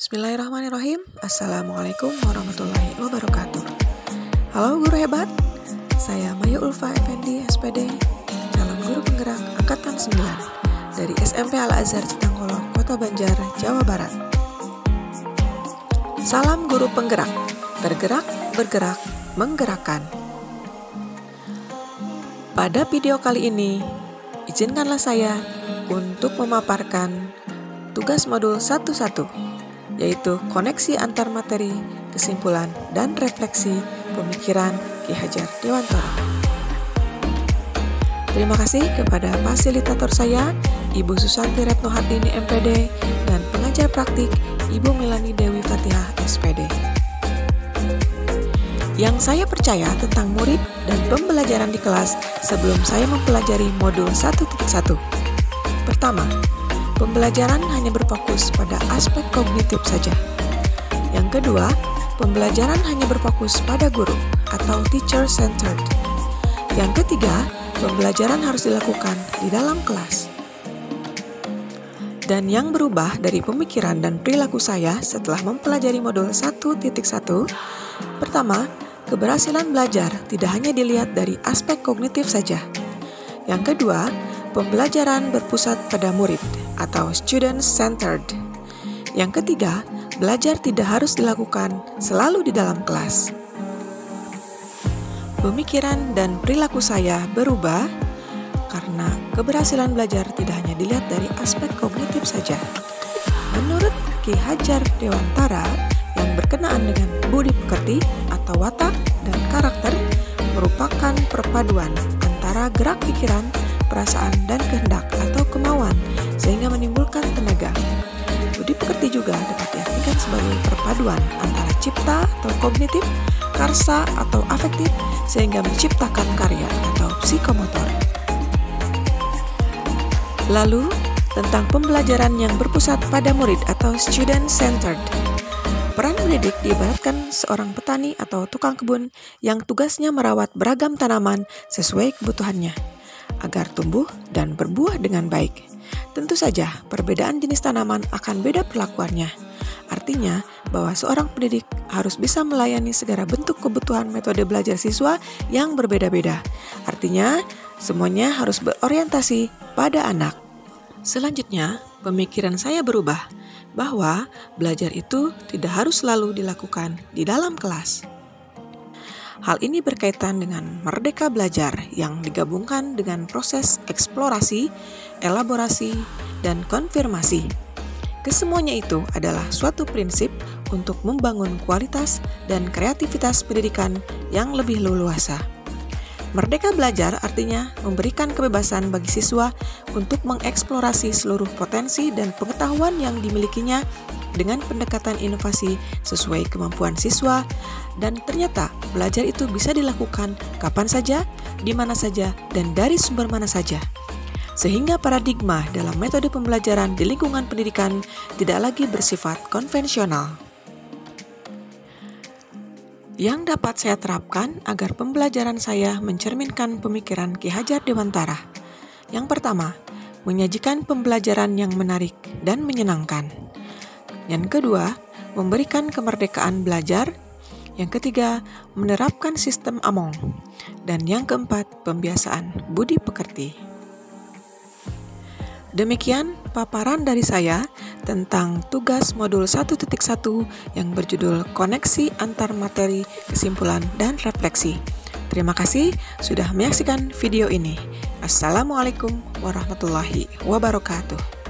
Bismillahirrahmanirrahim. Assalamualaikum warahmatullahi wabarakatuh. Halo guru hebat, saya Maya Ulfa Effendi SPD, calon guru penggerak Angkatan 9 dari SMP Al-Azhar Citangkolo, Kota Banjar, Jawa Barat. Salam guru penggerak, bergerak, bergerak, menggerakkan. Pada video kali ini, izinkanlah saya untuk memaparkan tugas modul 1.1, yaitu koneksi antar materi, kesimpulan, dan refleksi pemikiran Ki Hajar Dewantara. Terima kasih kepada fasilitator saya, Ibu Susanti Retno Hardini MPD, dan pengajar praktik Ibu Milani Dewi Fatihah SPD. Yang saya percaya tentang murid dan pembelajaran di kelas sebelum saya mempelajari modul 1.1. Pertama, pembelajaran hanya berfokus pada aspek kognitif saja. Yang kedua, pembelajaran hanya berfokus pada guru atau teacher-centered. Yang ketiga, pembelajaran harus dilakukan di dalam kelas. Dan yang berubah dari pemikiran dan perilaku saya setelah mempelajari modul 1.1, pertama, keberhasilan belajar tidak hanya dilihat dari aspek kognitif saja. Yang kedua, pembelajaran berpusat pada murid atau student-centered. Yang ketiga, belajar tidak harus dilakukan selalu di dalam kelas. Pemikiran dan perilaku saya berubah karena keberhasilan belajar tidak hanya dilihat dari aspek kognitif saja. Menurut Ki Hajar Dewantara, yang berkenaan dengan budi pekerti atau watak dan karakter merupakan perpaduan antara gerak pikiran, perasaan, dan kehendak atau kemauan sehingga menimbulkan tenaga. Budi pekerti juga dapat diartikan sebagai perpaduan antara cipta atau kognitif, karsa atau afektif sehingga menciptakan karya atau psikomotor. Lalu, tentang pembelajaran yang berpusat pada murid atau student-centered. Peran pendidik diibaratkan seorang petani atau tukang kebun yang tugasnya merawat beragam tanaman sesuai kebutuhannya agar tumbuh dan berbuah dengan baik. Tentu saja, perbedaan jenis tanaman akan beda perlakuannya. Artinya, bahwa seorang pendidik harus bisa melayani segala bentuk kebutuhan metode belajar siswa yang berbeda-beda. Artinya, semuanya harus berorientasi pada anak. Selanjutnya, pemikiran saya berubah bahwa belajar itu tidak harus selalu dilakukan di dalam kelas. Hal ini berkaitan dengan merdeka belajar yang digabungkan dengan proses eksplorasi, elaborasi, dan konfirmasi. Kesemuanya itu adalah suatu prinsip untuk membangun kualitas dan kreativitas pendidikan yang lebih leluasa. Merdeka belajar artinya memberikan kebebasan bagi siswa untuk mengeksplorasi seluruh potensi dan pengetahuan yang dimilikinya dengan pendekatan inovasi sesuai kemampuan siswa, dan ternyata belajar itu bisa dilakukan kapan saja, di mana saja, dan dari sumber mana saja. Sehingga paradigma dalam metode pembelajaran di lingkungan pendidikan tidak lagi bersifat konvensional. Yang dapat saya terapkan agar pembelajaran saya mencerminkan pemikiran Ki Hajar Dewantara. Yang pertama, menyajikan pembelajaran yang menarik dan menyenangkan. Yang kedua, memberikan kemerdekaan belajar. Yang ketiga, menerapkan sistem Among. Dan yang keempat, pembiasaan budi pekerti. Demikian paparan dari saya tentang tugas modul 1.1 yang berjudul Koneksi Antar Materi, Kesimpulan, dan Refleksi. Terima kasih sudah menyaksikan video ini. Assalamualaikum warahmatullahi wabarakatuh.